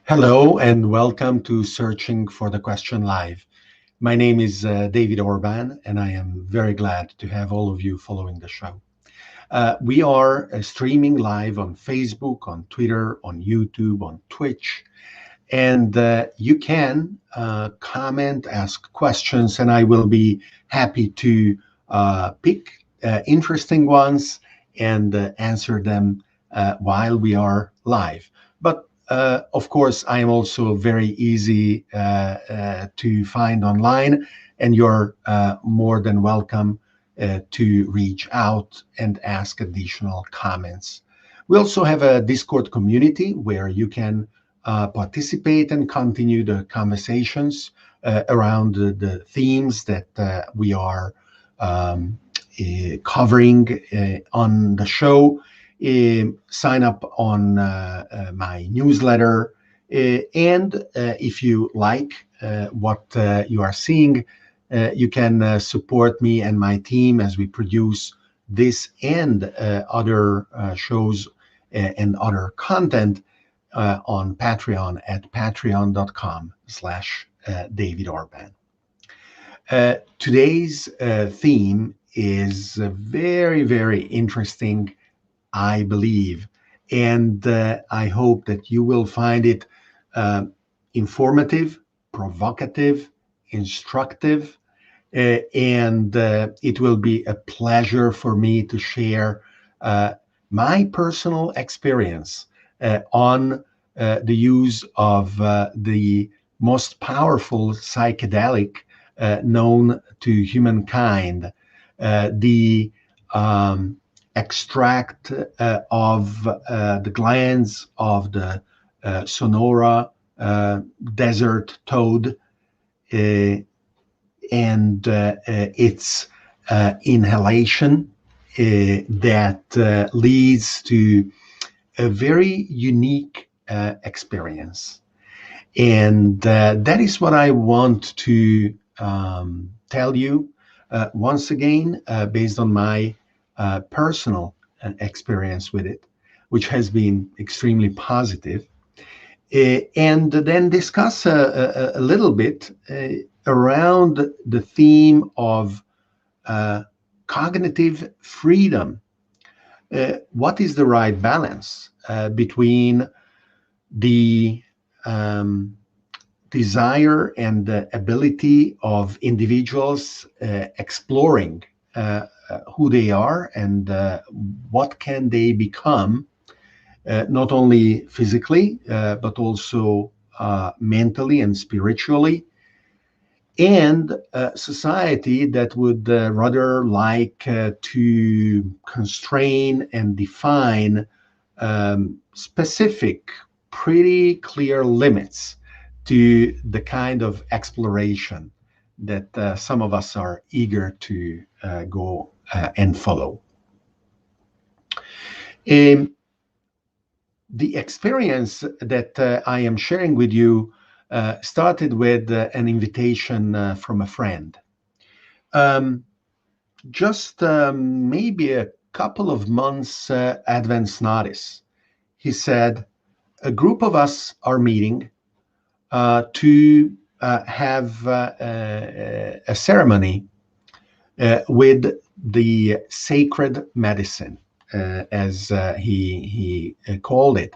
Hello and welcome to Searching for the Question Live. My name is David Orban, and I am very glad to have all of you following the show. We are streaming live on Facebook, on Twitter, on YouTube, on Twitch, and you can comment, ask questions, and I will be happy to pick interesting ones and answer them while we are live. But of course, I am also very easy to find online, and you're more than welcome to reach out and ask additional comments. We also have a Discord community where you can participate and continue the conversations around the themes that we are covering on the show. Sign up on my newsletter, and if you like what you are seeing, you can support me and my team as we produce this and other shows and other content on Patreon at patreon.com/David Orban. Today's theme is very, very interesting, I believe, and I hope that you will find it informative, provocative, instructive, and it will be a pleasure for me to share my personal experience on the use of the most powerful psychedelic known to humankind, the extract of the glands of the Sonora desert toad and its inhalation that leads to a very unique experience. And that is what I want to tell you once again, based on my personal experience with it, which has been extremely positive, and then discuss a little bit around the theme of cognitive freedom. What is the right balance between the desire and the ability of individuals exploring who they are and what can they become, not only physically, but also mentally and spiritually, and a society that would rather like to constrain and define specific, pretty clear limits to the kind of exploration that some of us are eager to go and follow. The experience that I am sharing with you started with an invitation from a friend. Just maybe a couple of months advance notice. He said, a group of us are meeting to have a ceremony with the sacred medicine, as he called it.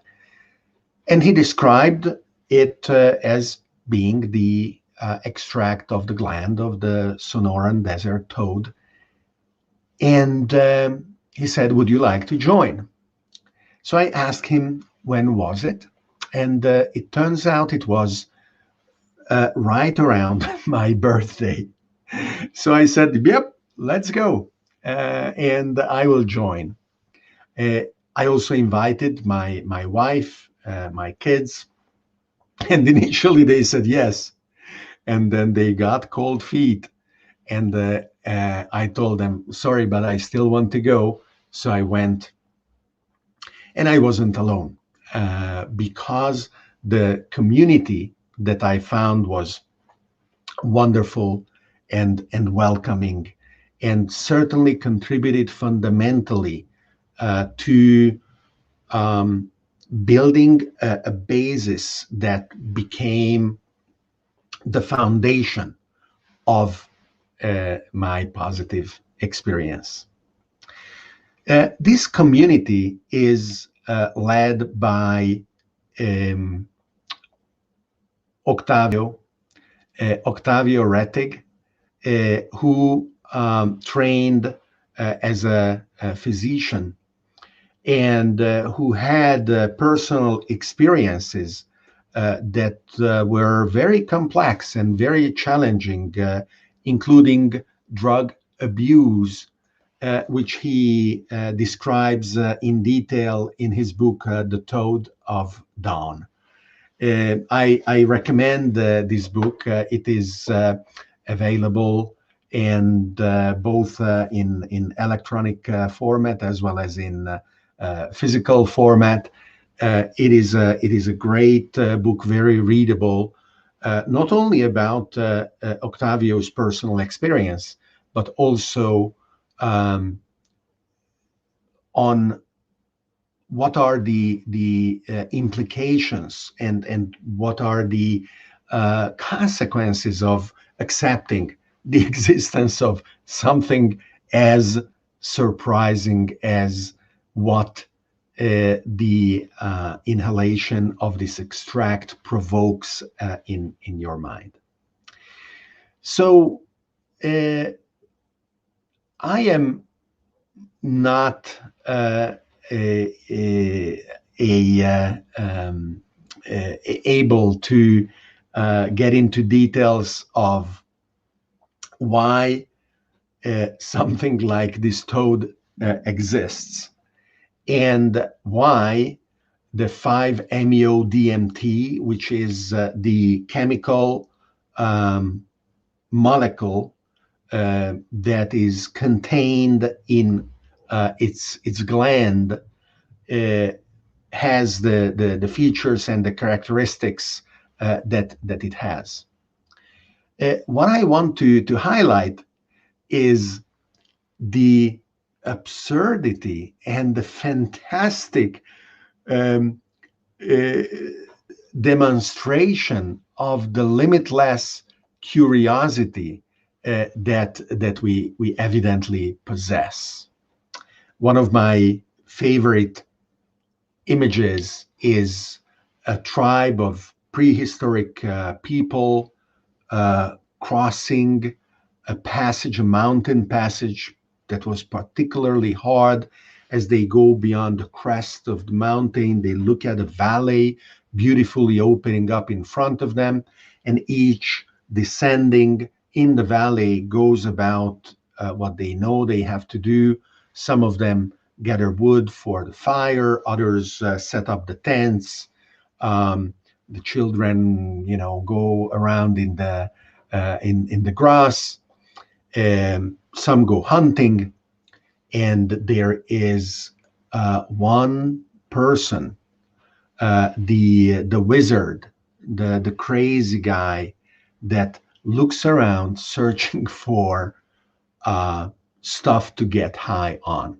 And he described it as being the extract of the gland of the Sonoran desert toad. And he said, would you like to join? So I asked him, when was it? And it turns out it was right around my birthday. So I said, yep, let's go. And I will join. I also invited my wife, my kids, and initially they said yes. And then they got cold feet. And I told them, sorry, but I still want to go. So I went. And I wasn't alone because the community that I found was wonderful and welcoming, and certainly contributed fundamentally to building a basis that became the foundation of my positive experience. This community is led by Octavio Rettig, who trained as a physician and who had personal experiences that were very complex and very challenging, including drug abuse, which he describes in detail in his book, The Toad of Dawn. I recommend this book. It is available and both in electronic format as well as in physical format. It is a great book, very readable, not only about Octavio's personal experience, but also on what are the implications and what are the consequences of accepting the existence of something as surprising as what the inhalation of this extract provokes in your mind. So I am not able to get into details of why something like this toad exists and why the 5-MeO-DMT, which is the chemical molecule that is contained in its gland, has the features and the characteristics that it has. What I want to highlight is the absurdity and the fantastic demonstration of the limitless curiosity that we evidently possess. One of my favorite images is a tribe of prehistoric people crossing a mountain passage that was particularly hard. As they go beyond the crest of the mountain, they look at a valley beautifully opening up in front of them, and each descending in the valley goes about what they know they have to do. Some of them gather wood for the fire, others set up the tents. The children, go around in the grass. Some go hunting, and there is one person, the wizard, the crazy guy that looks around searching for stuff to get high on.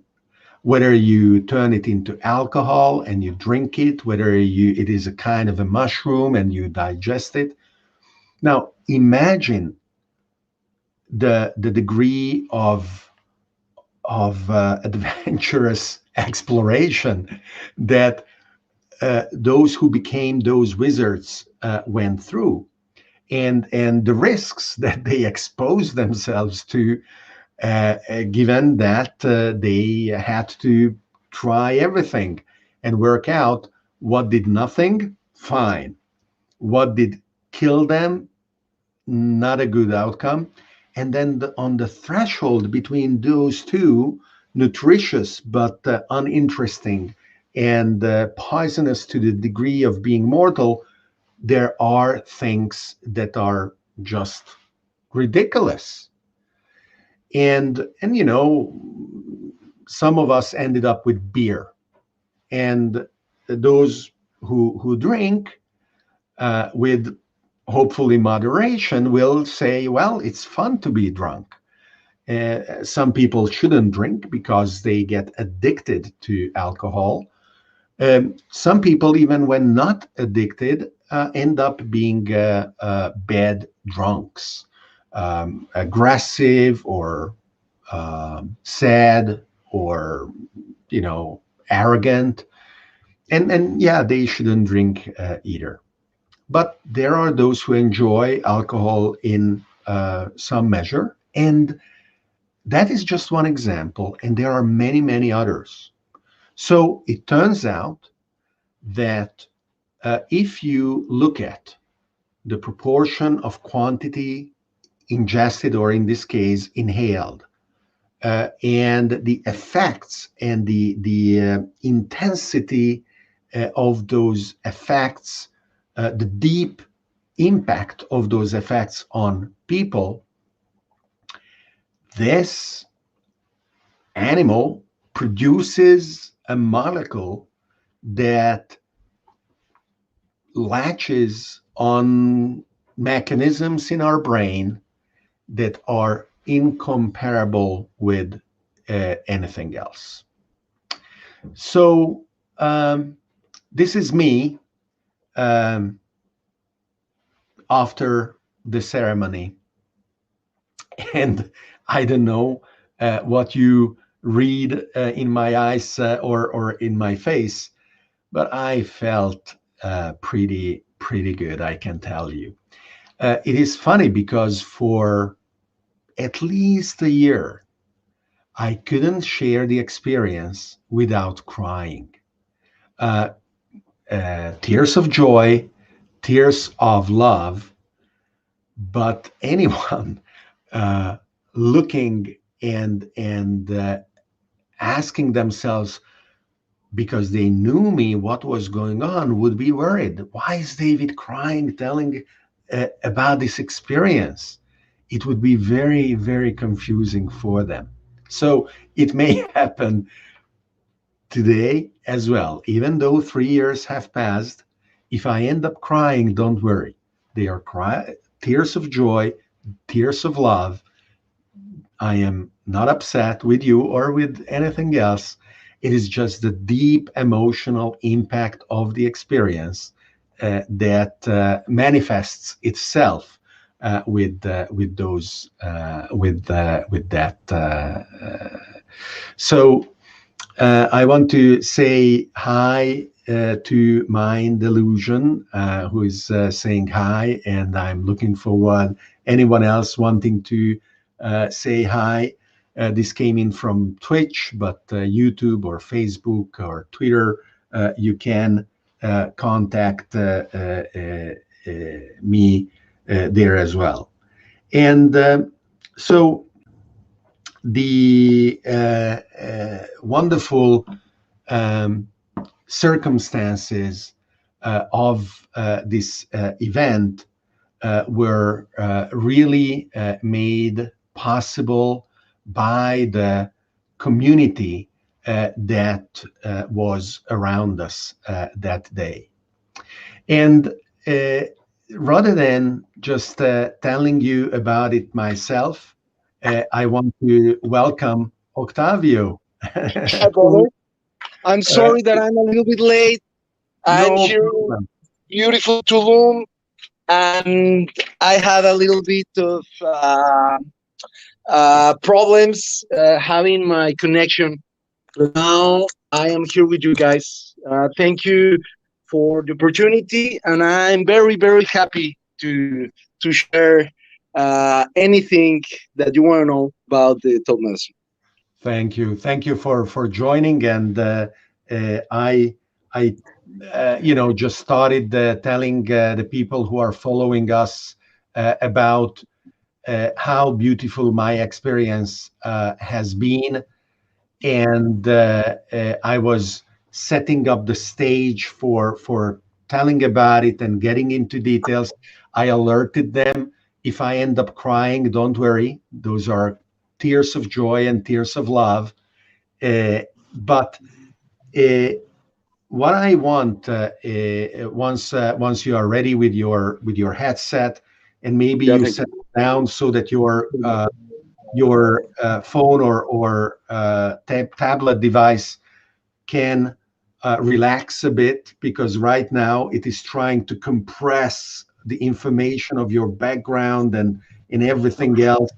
Whether you turn it into alcohol and you drink it, whether it is a kind of a mushroom and you digest it. Now, imagine the degree of adventurous exploration that those who became those wizards went through, and the risks that they exposed themselves to, given that they had to try everything and work out what did nothing, fine. What did kill them, not a good outcome. And then on the threshold between those two, nutritious but uninteresting and poisonous to the degree of being mortal, there are things that are just ridiculous. And some of us ended up with beer, and those who drink with hopefully moderation will say, well, it's fun to be drunk. Some people shouldn't drink because they get addicted to alcohol. Some people, even when not addicted, end up being bad drunks, aggressive or sad or arrogant, and yeah, they shouldn't drink either. But there are those who enjoy alcohol in some measure, and that is just one example, and there are many, many others. So it turns out that if you look at the proportion of quantity ingested, or in this case, inhaled, and the effects and the intensity of those effects, the deep impact of those effects on people, this animal produces a molecule that latches on mechanisms in our brain that are incomparable with anything else. So this is me after the ceremony, and I don't know what you read in my eyes or in my face, but I felt pretty good, I can tell you. It is funny because for at least a year, I couldn't share the experience without crying. Tears of joy, tears of love, but anyone looking and asking themselves, because they knew me, what was going on, would be worried. Why is David crying, telling about this experience? It would be very, very confusing for them. So it may happen today as well. Even though 3 years have passed, if I end up crying, don't worry. They are tears of joy, tears of love. I am not upset with you or with anything else. It is just the deep emotional impact of the experience that manifests itself with those with that. So I want to say hi to Mind Delusion, who is saying hi, and I'm looking forward. Anyone else wanting to say hi? This came in from Twitch, but YouTube or Facebook or Twitter, you can contact me there as well. And so the wonderful circumstances of this event were really made possible by the community that was around us that day. And rather than just telling you about it myself, I want to welcome Octavio. Hi, brother. I'm sorry that I'm a little bit late. I'm No here in problem. beautiful Tulum, and I had a little bit of problems having my connection. But now I am here with you guys. Thank you for the opportunity, and I'm very, very happy to share anything that you want to know about the top medicine. Thank you. Thank you for joining. And I just started telling the people who are following us about how beautiful my experience has been, and I was setting up the stage for telling about it and getting into details. I alerted them, if I end up crying, don't worry, those are tears of joy and tears of love. But what I want, once you are ready with your headset, and maybe Yeah, you thank set you. it down so that your phone or tablet device can relax a bit, because right now it is trying to compress the information of your background and everything else.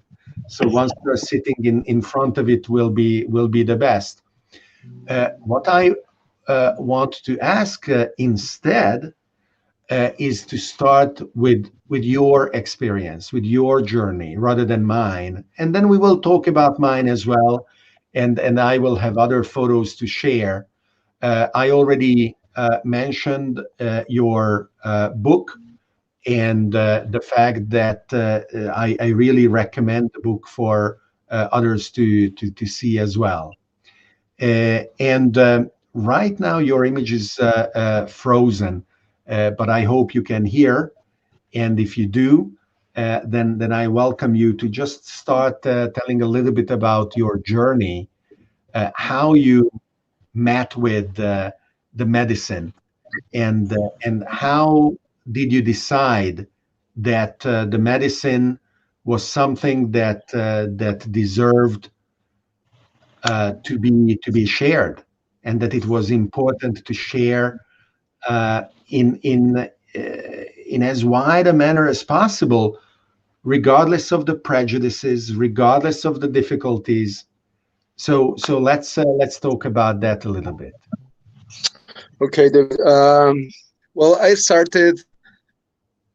So once you're sitting in front of it, will be the best. What I want to ask instead is to start with your experience, with your journey, rather than mine, and then we will talk about mine as well, and I will have other photos to share. I already mentioned your book, and the fact that I really recommend the book for others to see as well. And right now your image is frozen, but I hope you can hear. And if you do, then I welcome you to just start telling a little bit about your journey, how you met with the medicine, and how did you decide that the medicine was something that deserved to be shared, and that it was important to share in as wide a manner as possible, regardless of the prejudices, regardless of the difficulties. So let's talk about that a little bit. Okay, David. Well, I started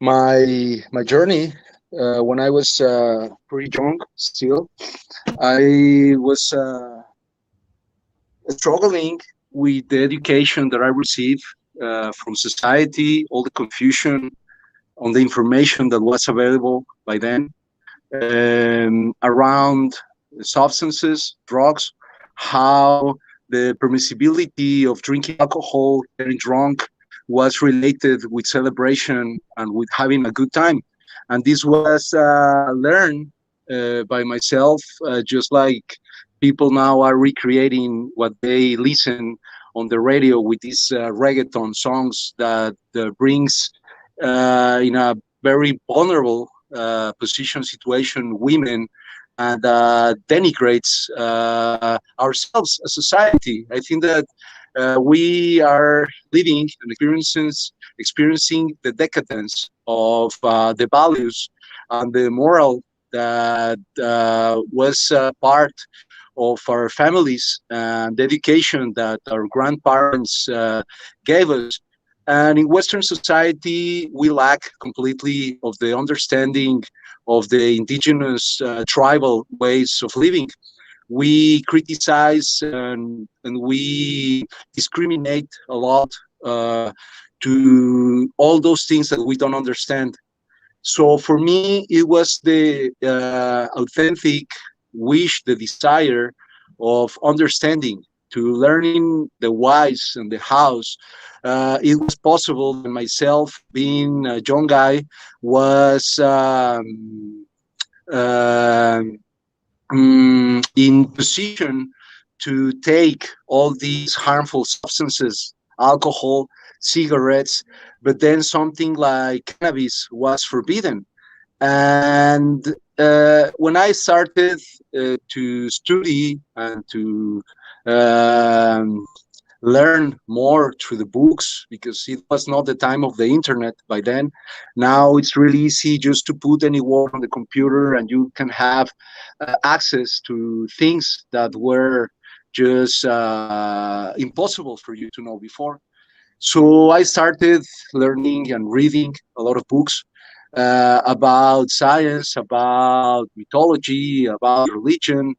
my journey when I was pretty young. Still, I was struggling with the education that I received from society, all the confusion on the information that was available by then around substances, drugs, how the permissibility of drinking alcohol, getting drunk, was related with celebration and with having a good time. And this was learned by myself, just like people now are recreating what they listen on the radio with these reggaeton songs that brings in a very vulnerable position situation women, and denigrates ourselves as society. I think that we are living and experiencing the decadence of the values and the moral that was part of our families and the education that our grandparents gave us. And in Western society, we lack completely of the understanding of the indigenous tribal ways of living. We criticize and we discriminate a lot to all those things that we don't understand. So for me, it was the authentic wish, the desire of understanding, to learning the whys and the hows. It was possible that myself, being a young guy, was in position to take all these harmful substances, alcohol, cigarettes, but then something like cannabis was forbidden. And when I started to study and to learn more through the books, because it was not the time of the internet by then. Now it's really easy just to put any word on the computer and you can have access to things that were just impossible for you to know before. So I started learning and reading a lot of books about science, about mythology, about religion,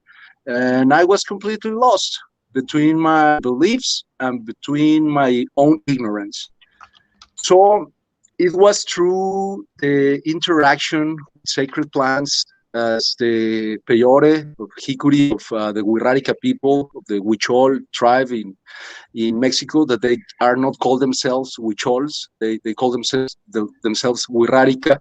and I was completely lost between my beliefs and between my own ignorance. So it was through the interaction with sacred plants, as the peyote or hickory of the Wirrárica people, of the Huichol tribe in Mexico, that they are not called themselves Huichols. They call themselves Wirrárica.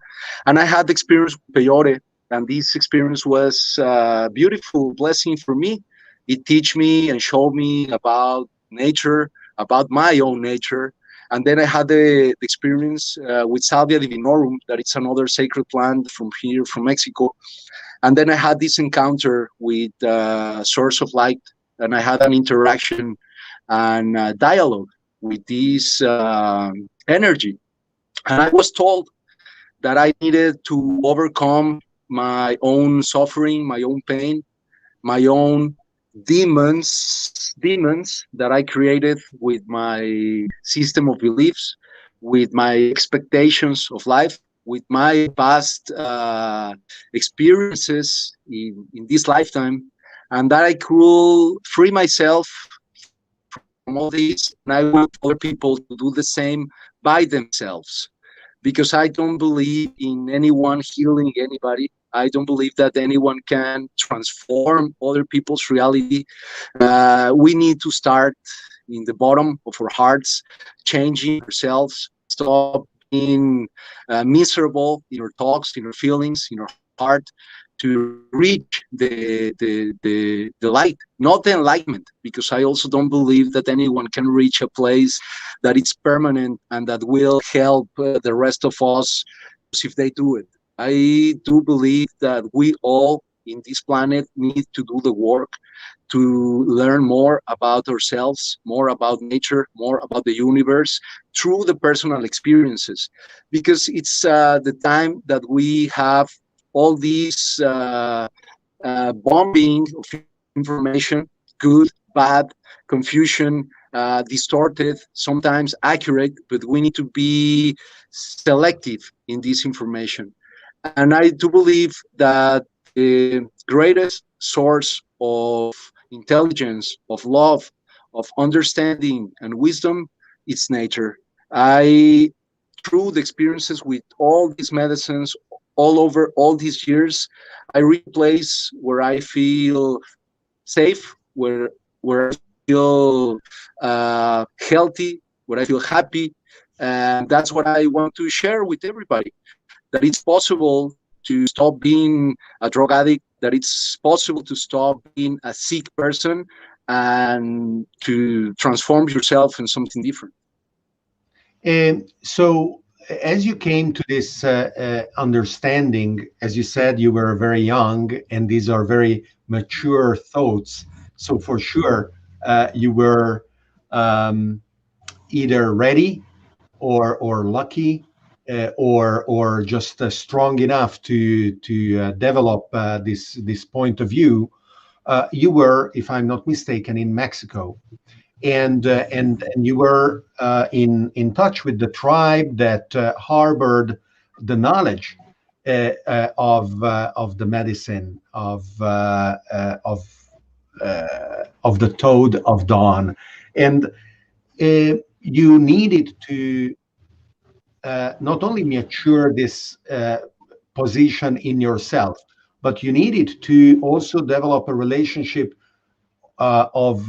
And I had experience with peyote, and this experience was a beautiful blessing for me. It teach me and showed me about nature, about my own nature. And then I had the experience with Salvia divinorum, that it's another sacred plant from here, from Mexico. And then I had this encounter with Source of Light, and I had an interaction and dialogue with this energy. And I was told that I needed to overcome my own suffering, my own pain, my own demons that I created with my system of beliefs, with my expectations of life, with my past experiences in this lifetime, and that I could free myself from all this. And I want other people to do the same by themselves, because I don't believe in anyone healing anybody. I don't believe that anyone can transform other people's reality. We need to start in the bottom of our hearts, changing ourselves, stop being miserable in our thoughts, in our feelings, in our heart, to reach the light, not the enlightenment, because I also don't believe that anyone can reach a place that it's permanent and that will help the rest of us if they do it. I do believe that we all in this planet need to do the work to learn more about ourselves, more about nature, more about the universe through the personal experiences, because it's the time that we have all these bombing of information, good, bad, confusion, distorted, sometimes accurate, but we need to be selective in this information. And I do believe that the greatest source of intelligence, of love, of understanding and wisdom, it's nature. I, through the experiences with all these medicines, all over all these years, I reach a place where I feel safe, where I feel healthy, where I feel happy, and that's what I want to share with everybody. That it's possible to stop being a drug addict, that it's possible to stop being a sick person and to transform yourself in something different. And so, as you came to this understanding, as you said, you were very young, and these are very mature thoughts. So, for sure, you were either ready or lucky, or just strong enough to develop this point of view. You were, if I'm not mistaken, in Mexico, and you were in touch with the tribe that harbored the knowledge of the medicine of the toad of dawn, and you needed to not only mature this position in yourself, but you needed to also develop a relationship of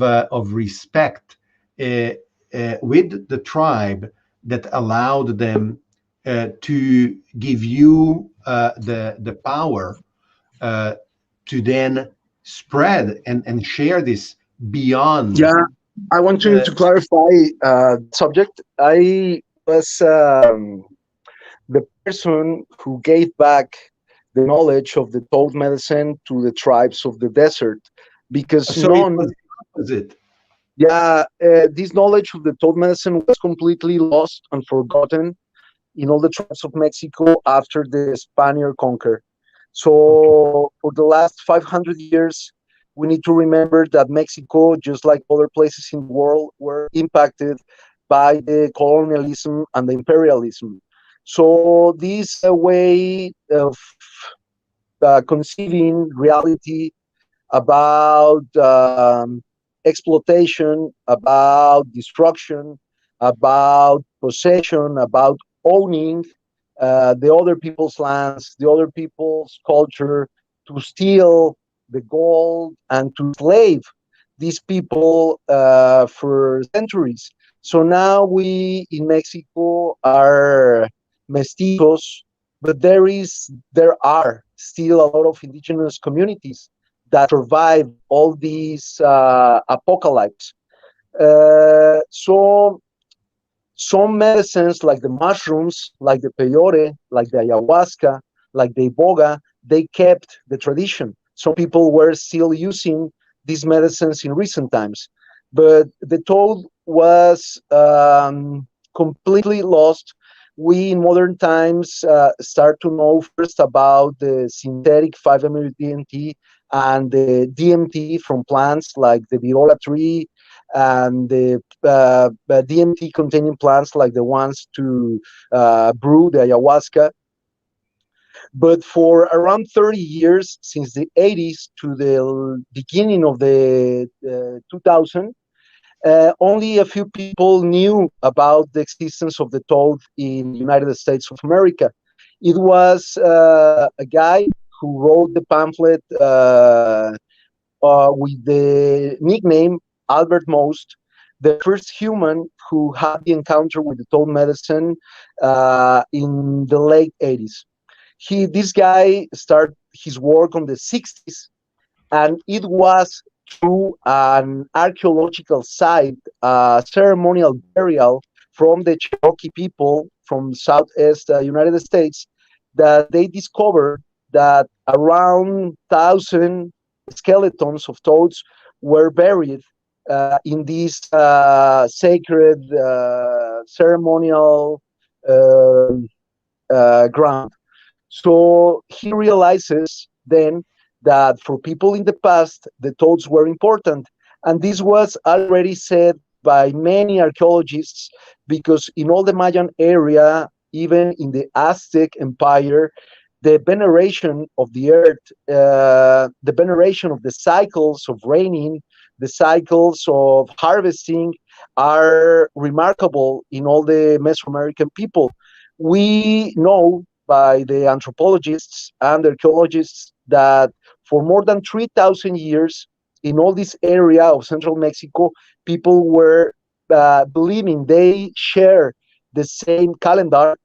respect with the tribe that allowed them to give you the power to then spread and share this beyond. Yeah, I want to clarify subject. I was the person who gave back the knowledge of the toad medicine to the tribes of the desert, because So it was the opposite. yeah, this knowledge of the toad medicine was completely lost and forgotten in all the tribes of Mexico after the Spaniard conquer. Okay. So for the last 500 years, we need to remember that Mexico, just like other places in the world, were impacted by the colonialism and the imperialism. So this way of conceiving reality about exploitation, about destruction, about possession, about owning the other people's lands, the other people's culture, to steal the gold and to slave these people for centuries. So now we in Mexico are mestizos, but there are still a lot of indigenous communities that survived all these apocalypse. So some medicines like the mushrooms, like the peyote, like the ayahuasca, like the iboga, they kept the tradition. Some people were still using these medicines in recent times. but the toad was completely lost. We in modern times start to know first about the synthetic 5-MeO DMT and the DMT from plants like the virola tree and the DMT containing plants like the ones to brew the ayahuasca. But for around 30 years, since the 80s to the beginning of the 2000, only a few people knew about the existence of the toad in the United States of America. It was a guy who wrote the pamphlet with the nickname Albert Most, the first human who had the encounter with the toad medicine in the late 80s. This guy started his work on the 60s, and it was through an archaeological site, a ceremonial burial from the Cherokee people from Southeast United States, that they discovered that around 1,000 skeletons of toads were buried in this sacred ceremonial ground. So he realizes then that for people in the past, the toads were important. And this was already said by many archaeologists, because in all the Mayan area, even in the Aztec Empire, the veneration of the earth, the veneration of the cycles of raining, the cycles of harvesting are remarkable in all the Mesoamerican people. We know by the anthropologists and archaeologists that for more than 3,000 years, in all this area of central Mexico, people were believing they share the same calendar,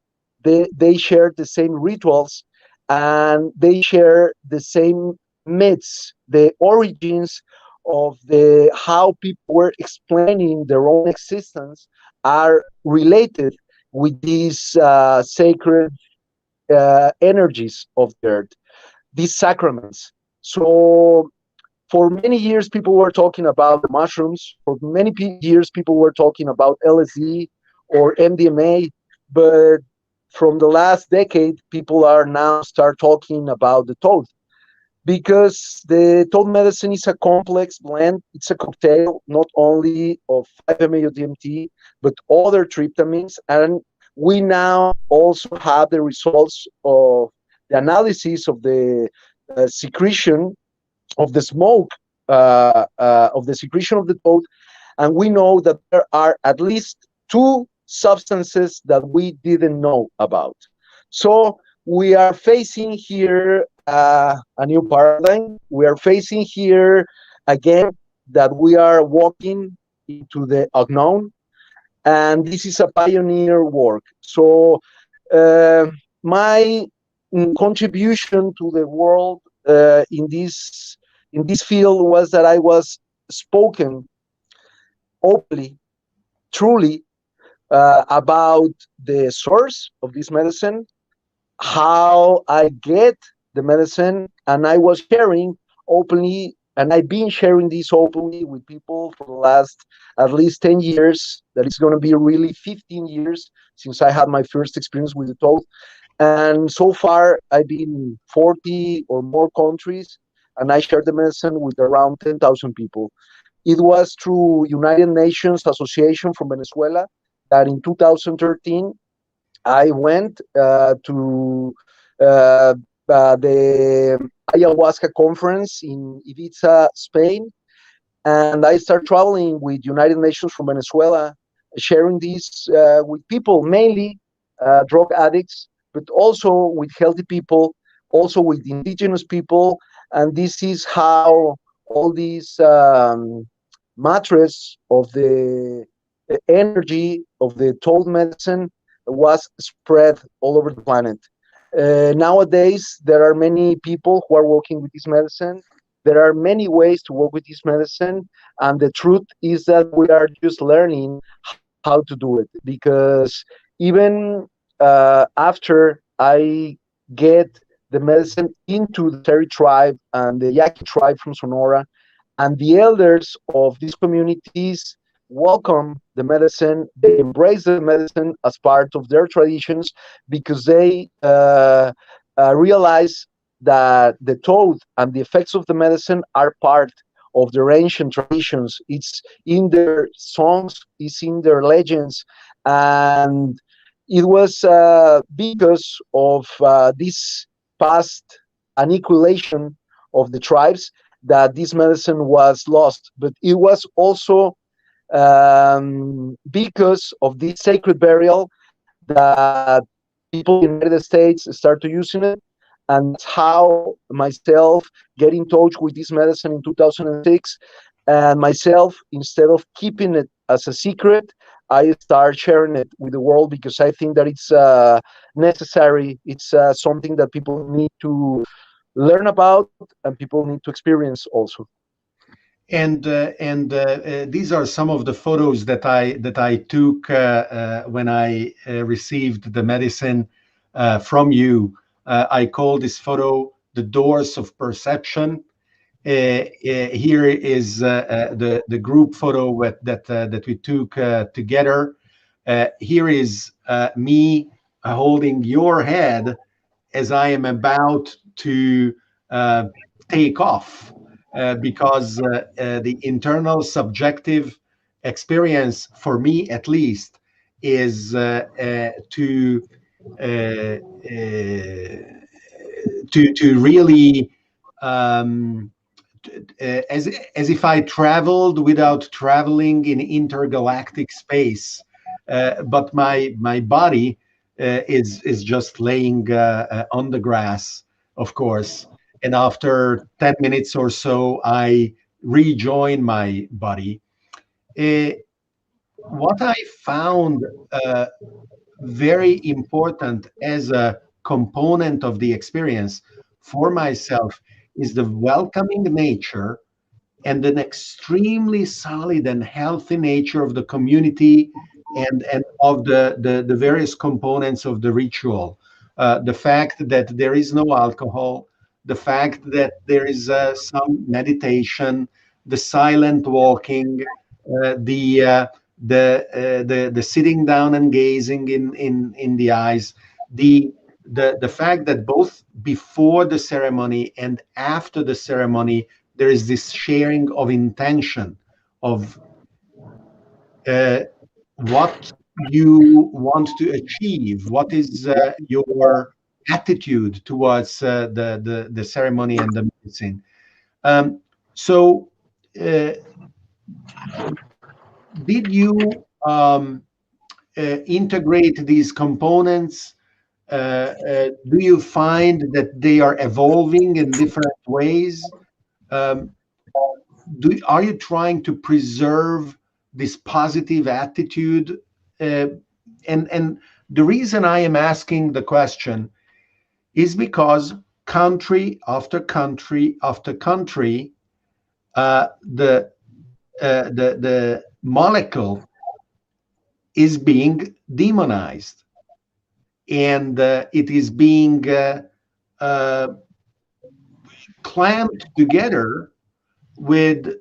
they share the same rituals, and they share the same myths, the origins of the how people were explaining their own existence are related with these sacred energies of the earth, these sacraments. So for many years, people were talking about the mushrooms. For many years, people were talking about LSD or MDMA. But from the last decade, people are now start talking about the toad, because the toad medicine is a complex blend. It's a cocktail not only of 5-MeO DMT, but other tryptamines. And we now also have the results of the analysis of the secretion of the smoke, of the secretion of the toad. And we know that there are at least two substances that we didn't know about. So we are facing here a new paradigm. We are facing here again that we are walking into the unknown, and this is a pioneer work. So my contribution to the world in this field was that I was spoken openly, truly, about the source of this medicine, how I get the medicine, and I was sharing openly, and I've been sharing this openly with people for the last at least 10 years. That is going to be really 15 years since I had my first experience with the toad. And so far, I've been in 40 or more countries, and I shared the medicine with around 10,000 people. It was through United Nations Association from Venezuela that in 2013, I went to the ayahuasca conference in Ibiza, Spain, and I started traveling with United Nations from Venezuela, sharing this with people, mainly drug addicts, but also with healthy people, also with indigenous people. And this is how all these mattress of the energy of the toad medicine was spread all over the planet. Nowadays, there are many people who are working with this medicine. There are many ways to work with this medicine, and the truth is that we are just learning how to do it. Because even after I get the medicine into the Seri tribe and the Yaqui tribe from Sonora, and the elders of these communities welcome the medicine. They embrace the medicine as part of their traditions because they realize that the toad and the effects of the medicine are part of their ancient traditions. It's in their songs, it's in their legends, and it was because of this past annihilation of the tribes that this medicine was lost. But it was also because of this sacred burial that people in the United States start to using it. And that's how myself get in touch with this medicine in 2006. And myself, instead of keeping it as a secret, I start sharing it with the world because I think that it's necessary. It's something that people need to learn about and people need to experience also. And these are some of the photos that I took when I received the medicine from you. I call this photo the doors of perception. Here is the group photo that we took together. Here is me holding your head as I am about to take off, because the internal subjective experience, for me at least, is uh, uh, to really um, as if I traveled without traveling in intergalactic space, but my body is just laying on the grass, of course. And after 10 minutes or so, I rejoin my body. Uh, what I found very important as a component of the experience for myself is the welcoming nature and an extremely solid and healthy nature of the community and of the various components of the ritual. The fact that there is no alcohol, the fact that there is some meditation, the silent walking, the sitting down and gazing in the eyes, the fact that both before the ceremony and after the ceremony there is this sharing of intention of uh, what you want to achieve, what is your attitude towards the ceremony and the medicine. So, uh, did you integrate these components? Do you find that they are evolving in different ways? Um, are you trying to preserve this positive attitude? Uh, and the reason I am asking the question is because country after country after country, the the molecule is being demonized, and it is being uh, clamped together with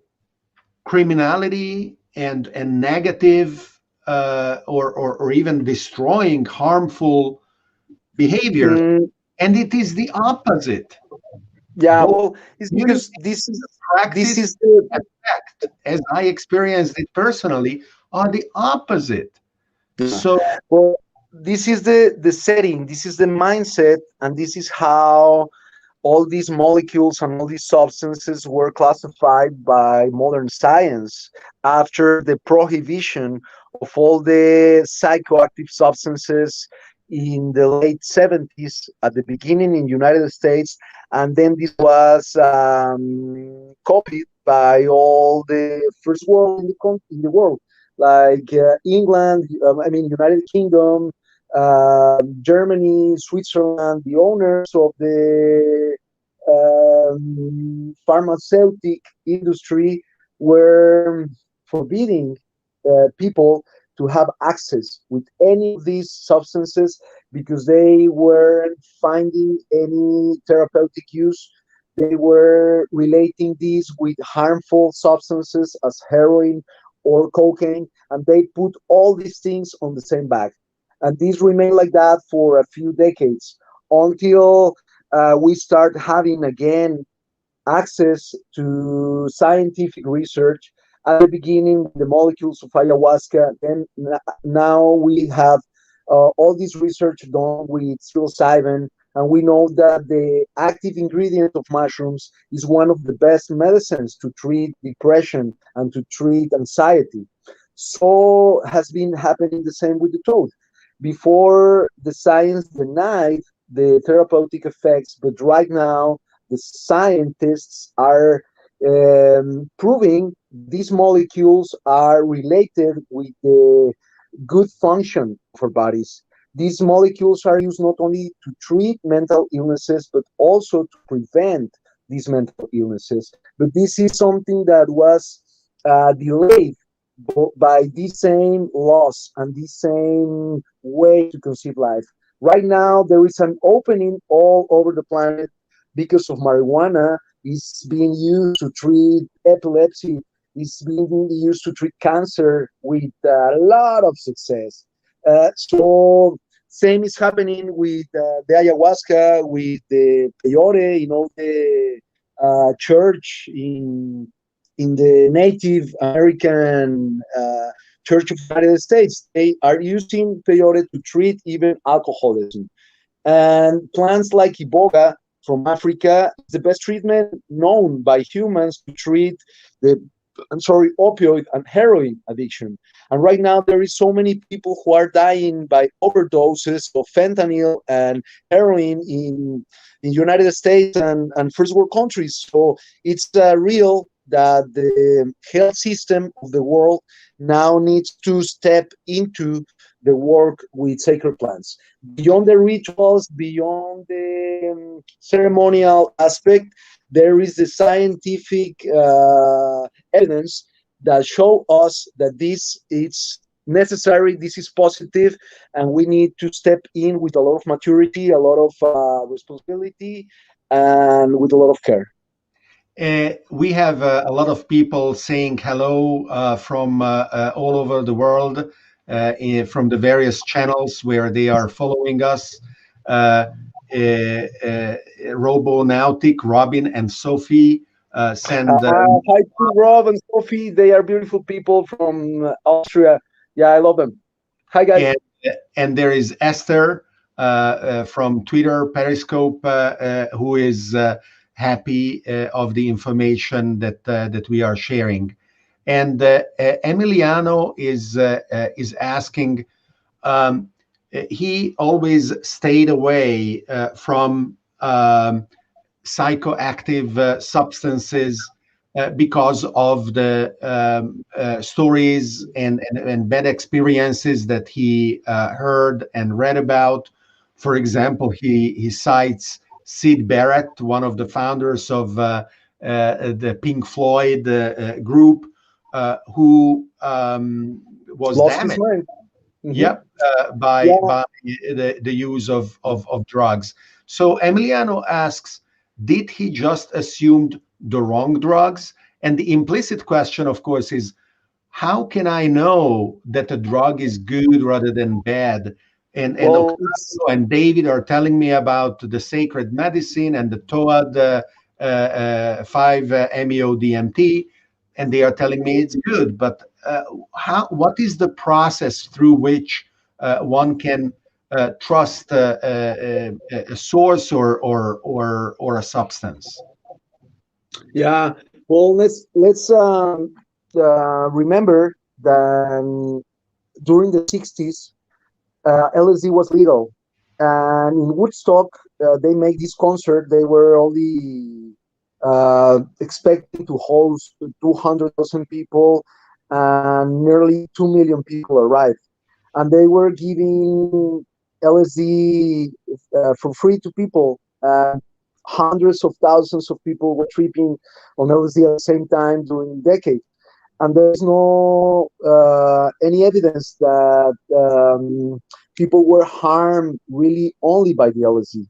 criminality and negative or even destroying harmful behaviors, Mm, and it is the opposite. yeah, Both well, it's community because this practice is the and effect, as I experienced it personally, are the opposite. yeah. So Well, this is the setting, this is the mindset, and this is how all these molecules and all these substances were classified by modern science after the prohibition of all the psychoactive substances in the late 70s at the beginning in United States, and then this was copied by all the first world in the world, like England, I mean United Kingdom, Germany, Switzerland. The owners of the pharmaceutic industry were forbidding people to have access with any of these substances because they weren't finding any therapeutic use They were relating these with harmful substances as heroin or cocaine, and they put all these things on the same bag. And these remained like that for a few decades until we start having again access to scientific research at the beginning, the molecules of ayahuasca. Then now we have all this research done with psilocybin, and we know that the active ingredient of mushrooms is one of the best medicines to treat depression and to treat anxiety. So has been happening the same with the toad. Before, the science denied the therapeutic effects, but right now the scientists are proving these molecules are related with the good function of our bodies. These molecules are used not only to treat mental illnesses, but also to prevent these mental illnesses. But this is something that was delayed by this same laws and this same way to conceive life. Right now, there is an opening all over the planet because of marijuana. Is being used to treat epilepsy. It's being used to treat cancer with a lot of success. So same is happening with the ayahuasca, with the peyote, the church in the Native American Church of the United States. They are using peyote to treat even alcoholism. And plants like iboga from Africa is the best treatment known by humans to treat the opioid and heroin addiction. And right now there is so many people who are dying by overdoses of fentanyl and heroin in United States and first world countries. So it's real that the health system of the world now needs to step into the work with sacred plants. Beyond the rituals, beyond the ceremonial aspect, there is the scientific evidence that show us that this is necessary, this is positive, and we need to step in with a lot of maturity, a lot of responsibility, and with a lot of care. We have a lot of people saying hello from all over the world, from the various channels where they are following us. Robonautic, Robin, and Sophie send. Hi to Rob and Sophie. They are beautiful people from Austria. Yeah, I love them. Hi, guys. And there is Esther from Twitter, Periscope, who is happy of the information that we are sharing. And Emiliano is asking. He always stayed away from psychoactive substances because of the stories and bad experiences that he heard and read about. For example, he cites Sid Barrett, one of the founders of the Pink Floyd group, who was lost damaged. his mind. Mm-hmm. Yep, by the use of drugs. So Emiliano asks, did he just assume the wrong drugs? And the implicit question, of course, is how can I know that a drug is good rather than bad? And Octavio and David are telling me about the sacred medicine and the TOAD 5-MeO-DMT, and they are telling me it's good. But what is the process through which one can trust a source or a substance? Yeah, well, let's remember that during the 60s, LSD was legal, and in Woodstock, they made this concert. They were only expecting to host 200,000 people, and nearly 2 million people arrived. And they were giving LSD for free to people. Hundreds of thousands of people were tripping on LSD at the same time during decades. And there's no any evidence that people were harmed really only by the LSD.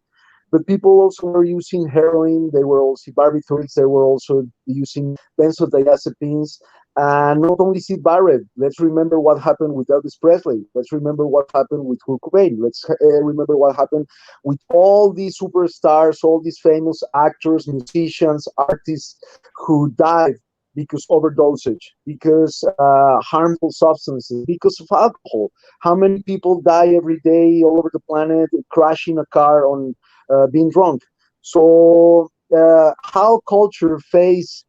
But people also were using heroin, they were also barbiturates, they were also using benzodiazepines. And not only Sid Barrett, let's remember what happened with Elvis Presley. Let's remember what happened with Kurt Cobain. Let's remember what happened with all these superstars, all these famous actors, musicians, artists who died because overdosage, because harmful substances, because of alcohol. How many people die every day all over the planet crashing a car on being drunk? So how culture face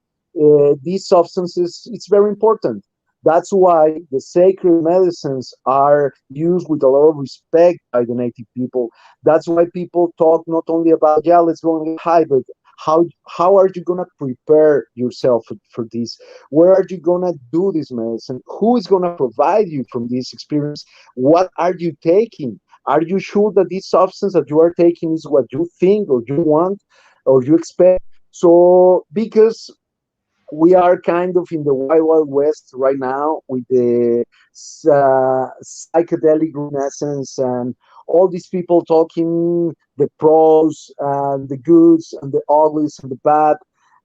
these substances, it's very important. That's why the sacred medicines are used with a lot of respect by the native people. That's why people talk not only about, yeah, let's go and get high, but how are you gonna prepare yourself for this? Where are you gonna do this medicine? Who is gonna provide you from this experience? What are you taking? Are you sure that this substance that you are taking is what you think or you want or you expect? So because we are kind of in the wild, wild west right now with the psychedelic renaissance and all these people talking the pros and the goods and the uglies and the bad.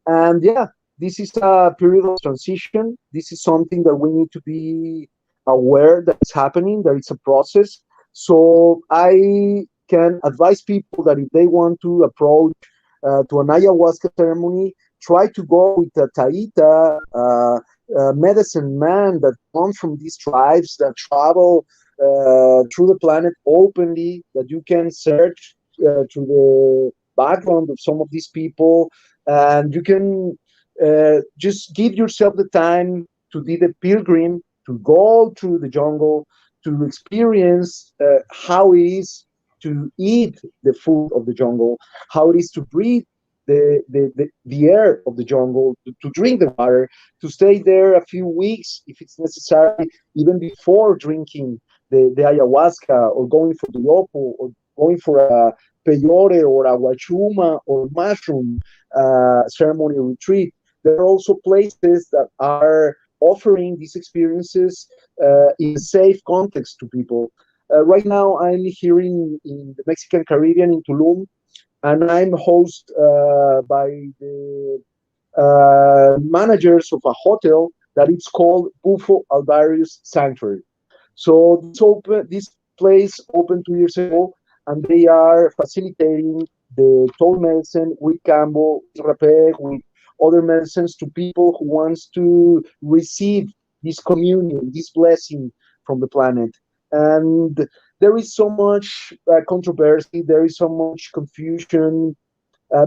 And yeah, this is a period of transition. This is something that we need to be aware that it's happening, that it's a process. So I can advise people that if they want to approach to an ayahuasca ceremony, try to go with a Taita medicine man that comes from these tribes that travel through the planet openly, that you can search through the background of some of these people, and you can just give yourself the time to be the pilgrim, to go through the jungle, to experience how it is to eat the food of the jungle, how it is to breathe the air of the jungle, to drink the water, to stay there a few weeks if it's necessary, even before drinking the ayahuasca or going for the opo or going for a peyote or a wachuma or mushroom ceremony retreat. There are also places that are offering these experiences in a safe context to people. Right now, I'm here in the Mexican Caribbean in Tulum, and I'm host by the managers of a hotel that it's called Bufo Alvarius Sanctuary. So this place opened 2 years ago, and they are facilitating the toll medicine with cambo, rapé, with other medicines to people who wants to receive this communion, this blessing from the planet. And there is so much controversy, there is so much confusion,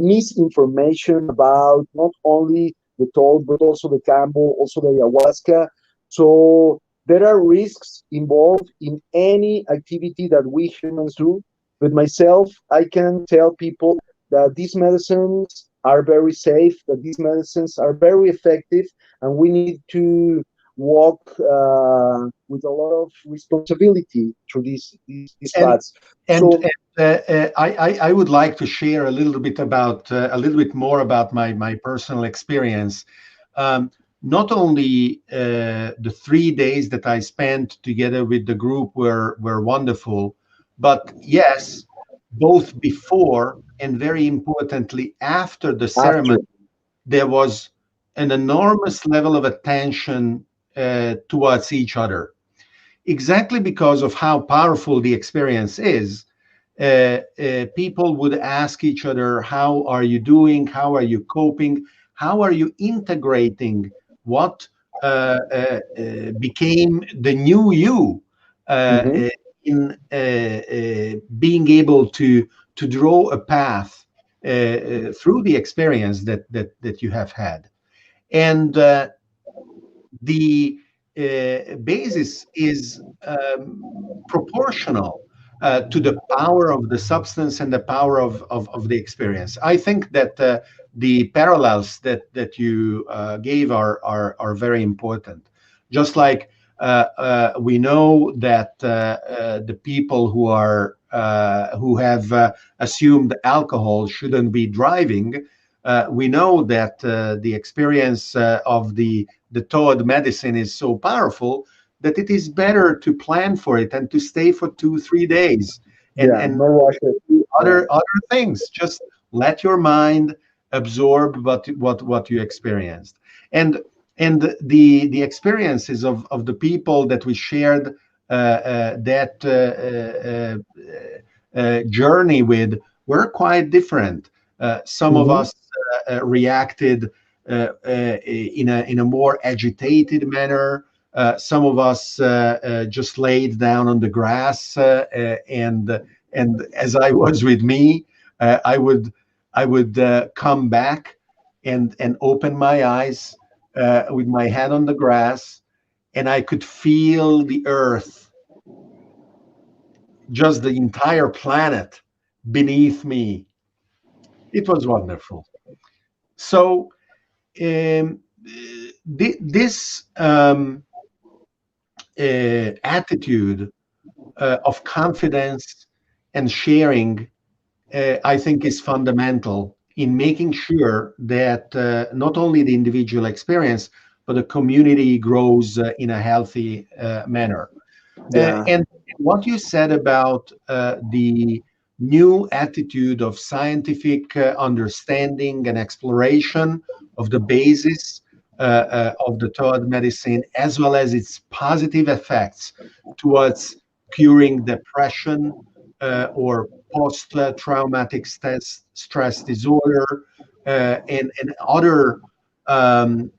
misinformation about not only the toll, but also the cambo, also the ayahuasca. So there are risks involved in any activity that we humans do. But myself, I can tell people that these medicines are very safe, that these medicines are very effective, and we need to walk with a lot of responsibility through these And paths. and, So, I would like to share a little bit about a little bit more about my personal experience. Not only the 3 days that I spent together with the group were wonderful, but yes, both before and very importantly after the after, ceremony, there was an enormous level of attention towards each other, exactly because of how powerful the experience is. People would ask each other, how are you doing? How are you coping? How are you integrating what became the new you uh, mhm. uh, in being able to draw a path through the experience that you have had? And the basis is proportional to the power of the substance and the power of the experience. I think that the parallels that you gave are very important. Just like we know that the people who have assumed alcohol shouldn't be driving, we know that the experience of the toad medicine is so powerful that it is better to plan for it and to stay for 2, 3 days Yeah, and no rush it. Yeah. other things. Just let your mind absorb what you experienced, and the experiences of the people that we shared that journey with were quite different. Some of Hmm. us reacted in a more agitated manner. Some of us just laid down on the grass, and as I was with me, I would come back and open my eyes with my head on the grass, and I could feel the earth, just the entire planet beneath me. It was wonderful. So this attitude of confidence and sharing, I think, is fundamental in making sure that not only the individual experience, but the community grows in a healthy manner. Yeah. And what you said about the new attitude of scientific understanding and exploration of the basis of the third medicine, as well as its positive effects towards curing depression or post-traumatic stress disorder and other um,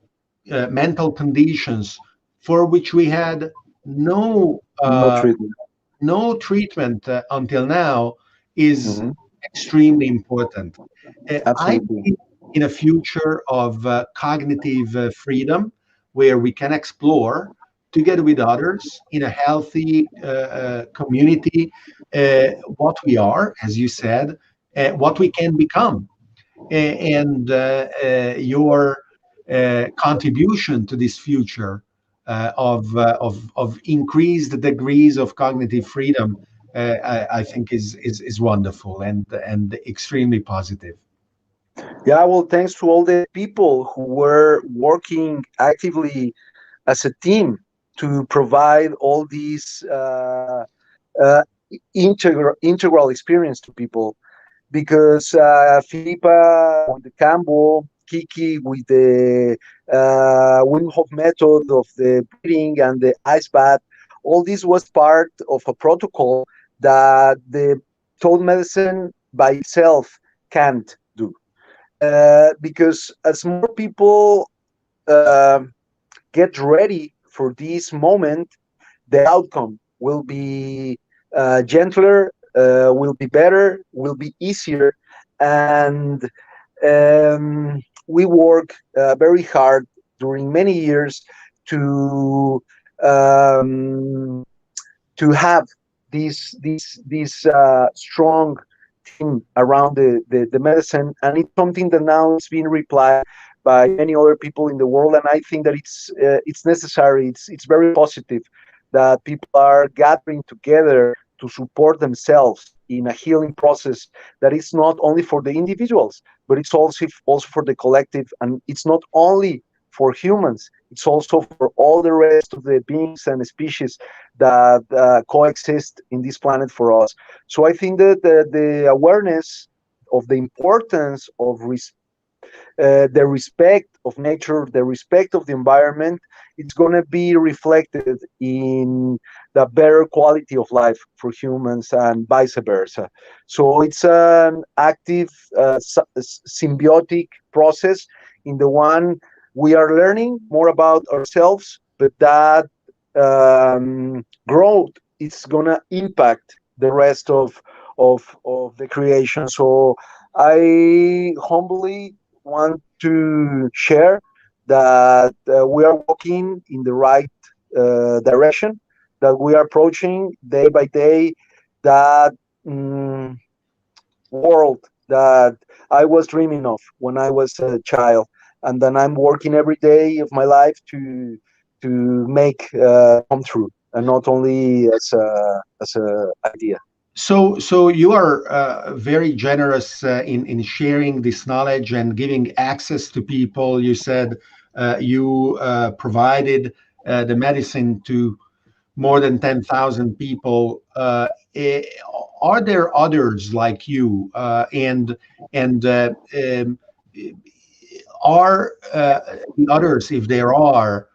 mental conditions for which we had no No treatment. no treatment until now is Hmm. extremely important. I Absolutely. believe in a future of cognitive freedom where we can explore together with others in a healthy community what we are, as you said, what we can become. And your contribution to this future of increased degrees of cognitive freedom, I think is wonderful and extremely positive. Yeah, well, thanks to all the people who were working actively as a team to provide all these uh, integral experience to people. Because Filipa with the Campbell, Kiki with the Wim Hof method of the breathing and the ice bath, all this was part of a protocol that the toad medicine by itself can't do. Because as more people uh, get ready for this moment, the outcome will be gentler, will be better, will be easier, and we work very hard during many years to um, to have this strong team around the medicine, and it's something that now is being replied by many other people in the world, and I think that it's necessary. It's very positive that people are gathering together to support themselves in a healing process that is not only for the individuals, but it's also for the collective, and it's not only for humans, it's also for all the rest of the beings and species that coexist in this planet for us. So I think that the awareness of the importance of the respect of nature, the respect of the environment, it's going to be reflected in the better quality of life for humans and vice versa. So it's an active, symbiotic process in the one we are learning more about ourselves, but that growth is going to impact the rest of the creation. So I humbly want to share that we are walking in the right direction, that we are approaching day by day that mm, world that I was dreaming of when I was a child, and then I'm working every day of my life to make come true, and not only as a idea. So you are very generous in sharing this knowledge and giving access to people. You said you provided the medicine to more than 10,000 people. are there others like you, and are the others, if there are,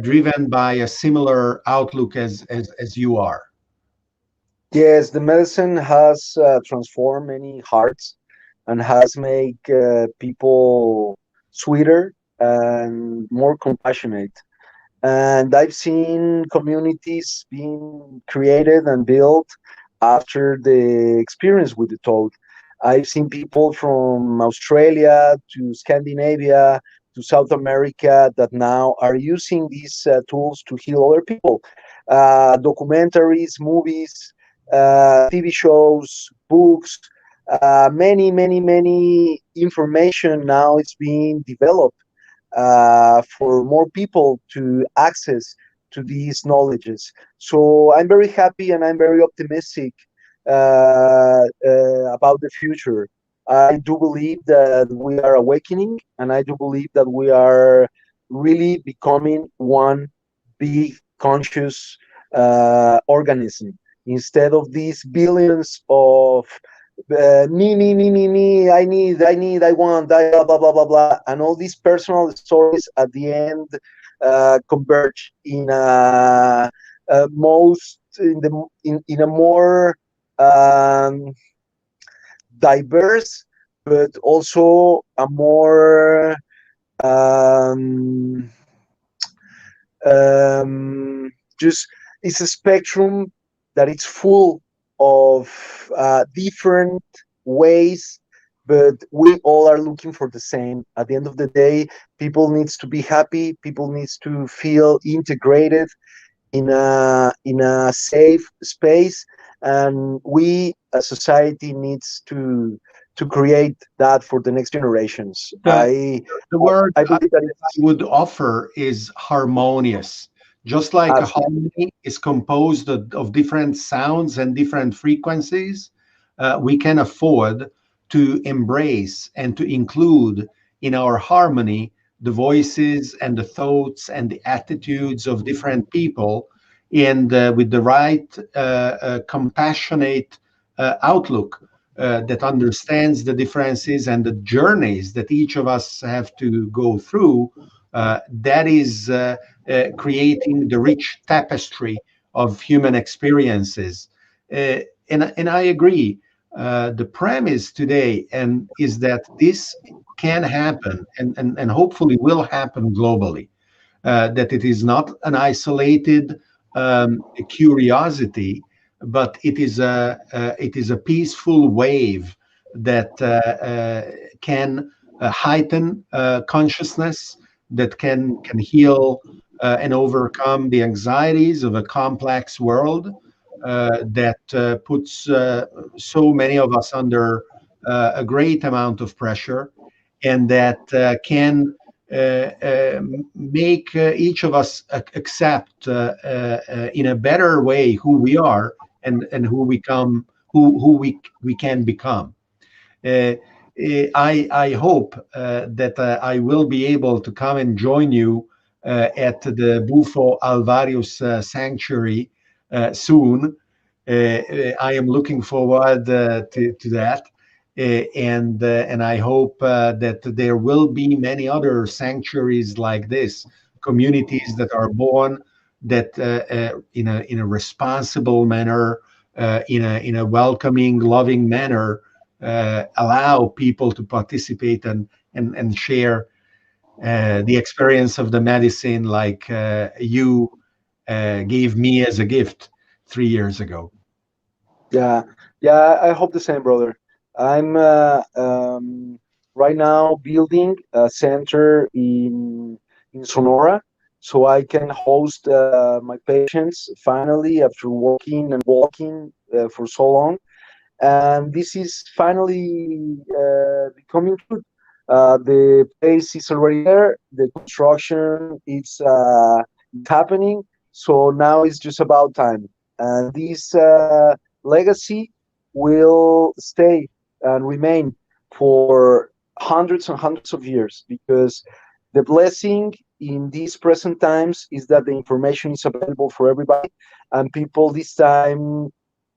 driven by a similar outlook as you are? Yes, the medicine has transformed many hearts and has made people sweeter and more compassionate. And I've seen communities being created and built after the experience with the toad. I've seen people from Australia to Scandinavia to South America that now are using these tools to heal other people. Documentaries, movies, TV shows, books, many information now is being developed for more people to access to these knowledges. So I'm very happy and I'm very optimistic about the future. I do believe that we are awakening, and I do believe that we are really becoming one big conscious organism instead of these billions of me, I want, I blah, blah, blah, blah, blah. And all these personal stories at the end converge in in a more diverse, but also a more um, just it's a spectrum that it's full of different ways, but we all are looking for the same. At the end of the day, people needs to be happy, people needs to feel integrated in a safe space, and we as society needs to create that for the next generations. The, the word I I believe that it's would offer is harmonious. Just like a absolutely. harmony is composed of different sounds and different frequencies, we can afford to embrace and to include in our harmony the voices and the thoughts and the attitudes of different people, and with the right compassionate outlook that understands the differences and the journeys that each of us have to go through, that is creating the rich tapestry of human experiences. And I agree. The premise today is that this can happen, and hopefully will happen globally. That it is not an isolated curiosity, but it is a peaceful wave that can heighten consciousness, that can heal and overcome the anxieties of a complex world that puts so many of us under a great amount of pressure, and that can make each of us accept in a better way who we are, and who we come, who we can become. Uh, I hope that I will be able to come and join you at the Bufo Alvarius Sanctuary soon. I am looking forward to that. And I hope that there will be many other sanctuaries like this, communities that are born that in a responsible manner, in a welcoming, loving manner, allow people to participate and share the experience of the medicine, like you gave me as a gift 3 years ago. Yeah, yeah, I hope the same, brother. I'm right now building a center in Sonora, so I can host my patients finally after walking and walking for so long, and this is finally becoming true. The place is already there. The construction is happening. So now it's just about time, and this legacy will stay and remain for hundreds and hundreds of years, because the blessing in these present times is that the information is available for everybody, and people this time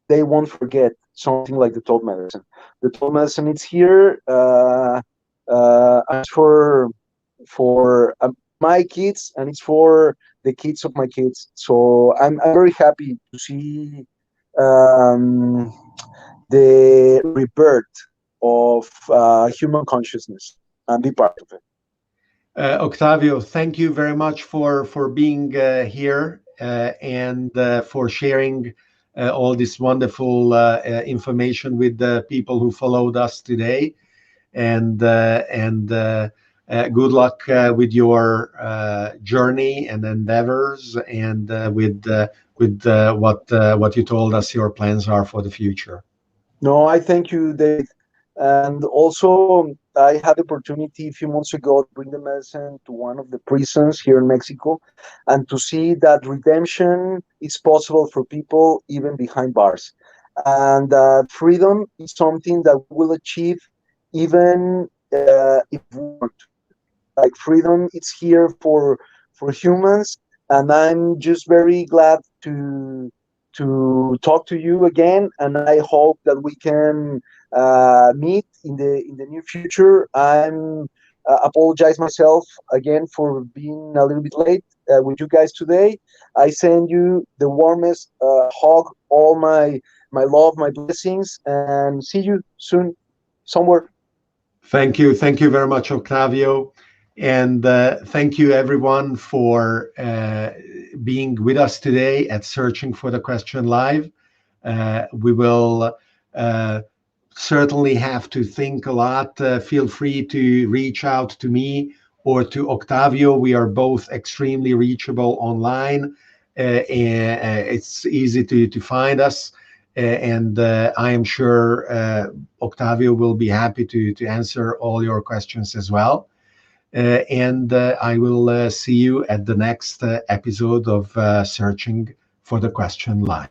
they won't forget something like the toad medicine. The toad medicine, it's here, and it's for my kids, and it's for the kids of my kids. So I'm very happy to see um, the rebirth of human consciousness and be part of it. Octavio, thank you very much for being here and for sharing all this wonderful information with the people who followed us today. And good luck with your journey and endeavors, and with what you told us your plans are for the future. No, I thank you, Dave. And also, I had the opportunity a few months ago to bring the medicine to one of the prisons here in Mexico, and to see that redemption is possible for people even behind bars. And freedom is something that we'll achieve even if we want. Like freedom, it's here for humans, and I'm just very glad to talk to you again, and I hope that we can meet in the near future. I'm apologize myself again for being a little bit late with you guys today. I send you the warmest hug, all my love, my blessings, and see you soon somewhere. Thank you very much, Octavio. And thank you, everyone, for being with us today at Searching for the Question Live. We will certainly have to think a lot. Feel free to reach out to me or to Octavio. We are both extremely reachable online. And it's easy to find us. And I am sure Octavio will be happy to answer all your questions as well. And I will see you at the next episode of Searching for the Question Live.